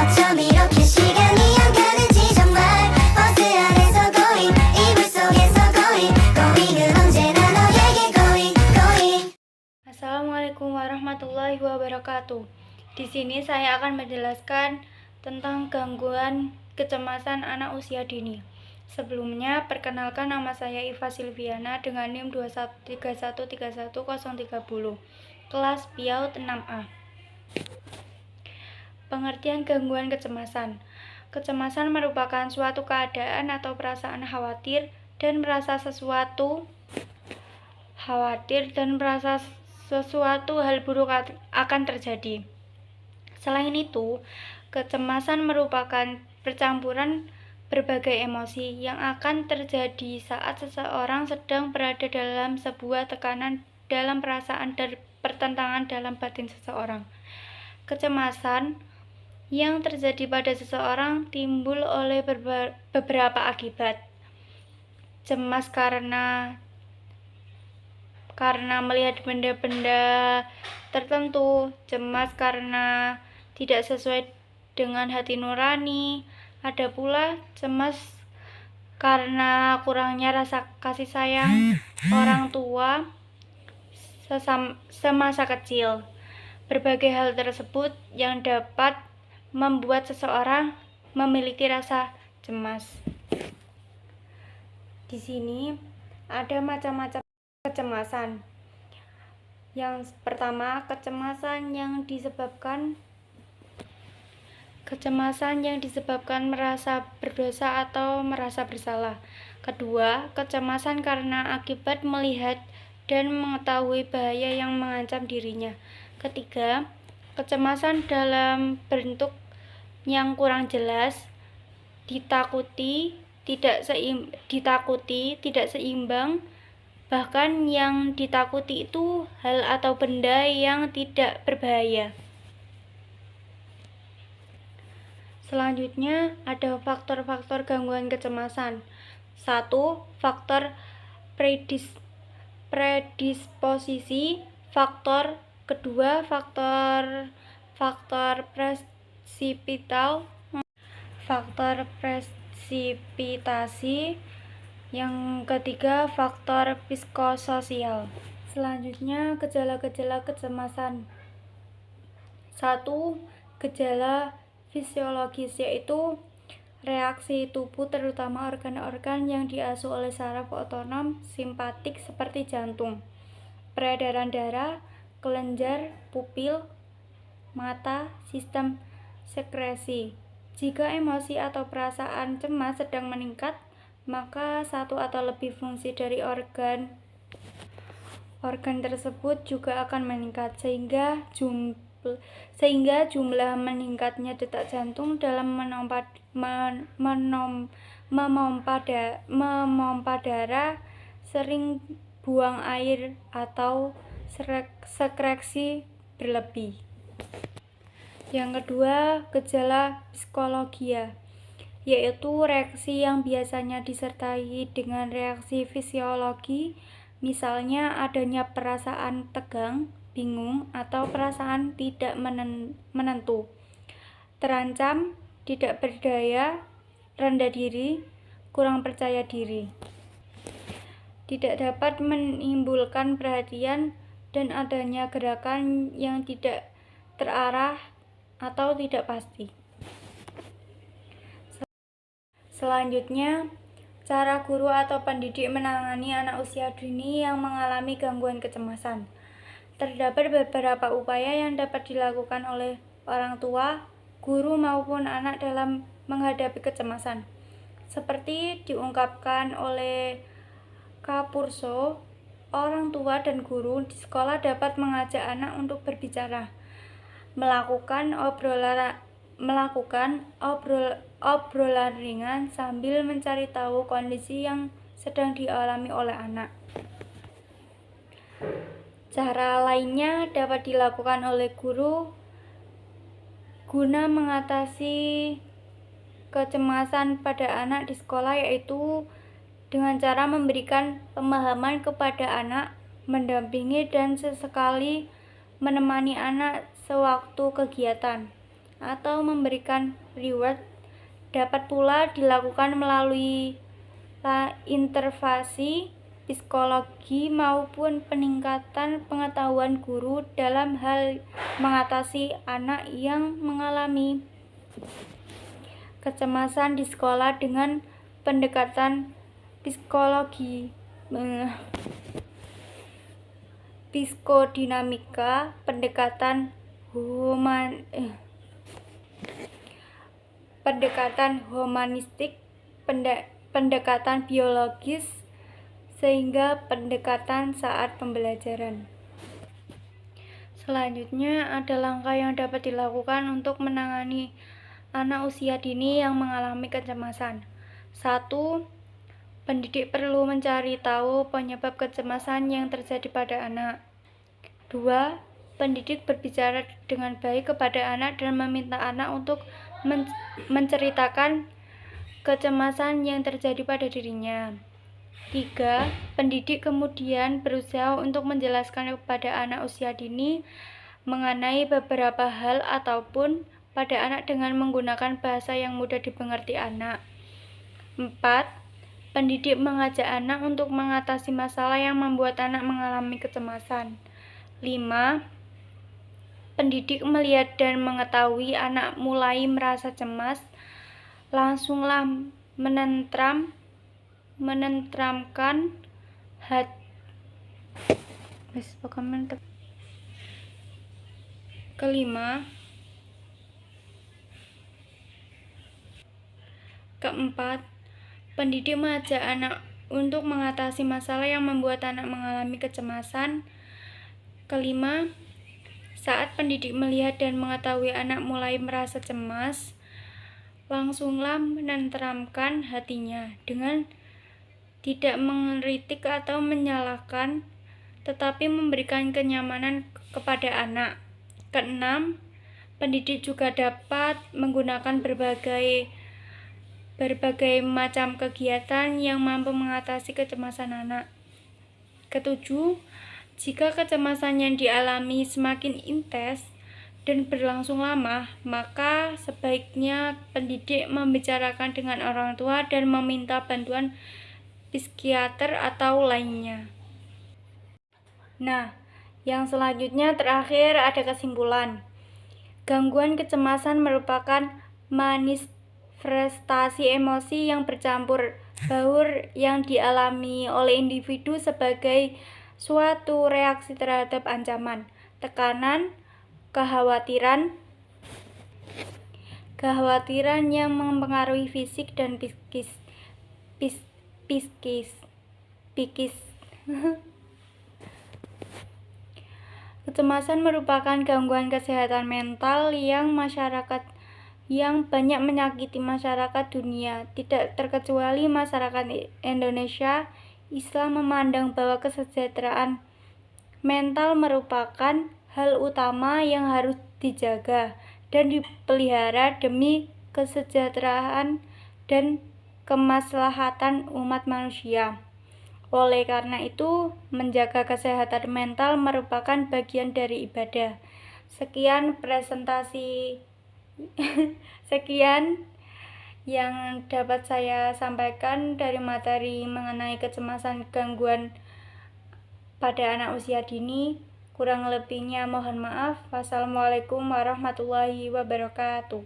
어쩜 이렇게 시간이 안 가는지 정말 버스 안에서 going 이불 속에서 going 은 언제나 너에게 going. Assalamualaikum warahmatullahi wabarakatuh. Di sini saya akan menjelaskan tentang gangguan kecemasan anak usia dini. Sebelumnya, perkenalkan, nama saya Iva Silviana dengan NIM 213131030, kelas PIAUD 6A. Pengertian gangguan kecemasan. Kecemasan merupakan suatu keadaan atau perasaan khawatir dan merasa sesuatu hal buruk akan terjadi. Selain itu, kecemasan merupakan percampuran berbagai emosi yang akan terjadi saat seseorang sedang berada dalam sebuah tekanan dalam perasaan dan pertentangan dalam batin seseorang. Kecemasan yang terjadi pada seseorang timbul oleh beberapa akibat. Cemas karena melihat benda-benda tertentu, cemas karena tidak sesuai dengan hati nurani. Ada pula cemas karena kurangnya rasa kasih sayang orang tua semasa kecil. Berbagai hal tersebut yang dapat membuat seseorang memiliki rasa cemas. Di sini ada macam-macam kecemasan. Yang pertama, kecemasan yang disebabkan merasa berdosa atau merasa bersalah. Kedua, kecemasan karena akibat melihat dan mengetahui bahaya yang mengancam dirinya. Ketiga, kecemasan dalam bentuk yang kurang jelas, ditakuti, tidak seimbang, bahkan yang ditakuti itu hal atau benda yang tidak berbahaya. Selanjutnya ada faktor-faktor gangguan kecemasan. 1. Faktor predisposisi. Kedua, faktor presipitasi. Yang ketiga, faktor psikososial. Selanjutnya, gejala-gejala kecemasan. 1. Gejala fisiologis, yaitu reaksi tubuh terutama organ-organ yang diasuh oleh saraf otonom simpatik seperti jantung, peredaran darah, kelenjar, pupil, mata, sistem sekresi. Jika emosi atau perasaan cemas sedang meningkat, maka satu atau lebih fungsi dari organ tersebut juga akan meningkat, sehingga jumlah meningkatnya detak jantung dalam memompa darah, sering buang air atau sekresi berlebih. Yang kedua, gejala psikologia, yaitu reaksi yang biasanya disertai dengan reaksi fisiologi, misalnya adanya perasaan tegang, bingung, atau perasaan tidak menentu, terancam, tidak berdaya, rendah diri, kurang percaya diri, tidak dapat menimbulkan perhatian, dan adanya gerakan yang tidak terarah atau tidak pasti. Selanjutnya, cara guru atau pendidik menangani anak usia dini yang mengalami gangguan kecemasan. Terdapat beberapa upaya yang dapat dilakukan oleh orang tua, guru maupun anak dalam menghadapi kecemasan. Seperti diungkapkan oleh Kapurso, orang tua dan guru di sekolah dapat mengajak anak untuk berbicara, melakukan obrolan ringan sambil mencari tahu kondisi yang sedang dialami oleh anak. Cara lainnya dapat dilakukan oleh guru guna mengatasi kecemasan pada anak di sekolah, yaitu dengan cara memberikan pemahaman kepada anak, mendampingi dan sesekali menemani anak sewaktu kegiatan. atau memberikan reward dapat pula dilakukan melalui intervensi psikologi maupun peningkatan pengetahuan guru dalam hal mengatasi anak yang mengalami kecemasan di sekolah dengan pendekatan psikologi, psikodinamika, pendekatan humanistik, pendekatan biologis, sehingga pendekatan saat pembelajaran. Selanjutnya ada langkah yang dapat dilakukan untuk menangani anak usia dini yang mengalami kecemasan. 1. Pendidik perlu mencari tahu penyebab kecemasan yang terjadi pada anak. 2. Pendidik berbicara dengan baik kepada anak dan meminta anak untuk menceritakan kecemasan yang terjadi pada dirinya. 3. Pendidik kemudian berusaha untuk menjelaskan kepada anak usia dini mengenai beberapa hal ataupun pada anak dengan menggunakan bahasa yang mudah dimengerti anak. 4. Pendidik mengajak anak untuk mengatasi masalah yang membuat anak mengalami kecemasan. 5. Pendidik melihat dan mengetahui anak mulai merasa cemas, langsunglah menenteramkan hati. Keempat, pendidik mengajak anak untuk mengatasi masalah yang membuat anak mengalami kecemasan. 5. Saat pendidik melihat dan mengetahui anak mulai merasa cemas, langsunglah menenteramkan hatinya dengan tidak mengkritik atau menyalahkan, tetapi memberikan kenyamanan kepada anak. 6. Pendidik juga dapat menggunakan berbagai macam kegiatan yang mampu mengatasi kecemasan anak. 7. Jika kecemasan yang dialami semakin intens dan berlangsung lama, maka sebaiknya pendidik membicarakan dengan orang tua dan meminta bantuan psikiater atau lainnya. Nah, yang selanjutnya terakhir ada kesimpulan. Gangguan kecemasan merupakan manifestasi emosi yang bercampur baur yang dialami oleh individu sebagai suatu reaksi terhadap ancaman, tekanan, kekhawatiran yang mempengaruhi fisik dan psikis. Kecemasan merupakan gangguan kesehatan mental yang banyak menyakiti masyarakat dunia, tidak terkecuali masyarakat Indonesia. Islam memandang bahwa kesejahteraan mental merupakan hal utama yang harus dijaga dan dipelihara demi kesejahteraan dan kemaslahatan umat manusia. Oleh karena itu, menjaga kesehatan mental merupakan bagian dari ibadah. Sekian yang dapat saya sampaikan dari materi mengenai kecemasan gangguan pada anak usia dini. Kurang lebihnya mohon maaf. Wassalamualaikum warahmatullahi wabarakatuh.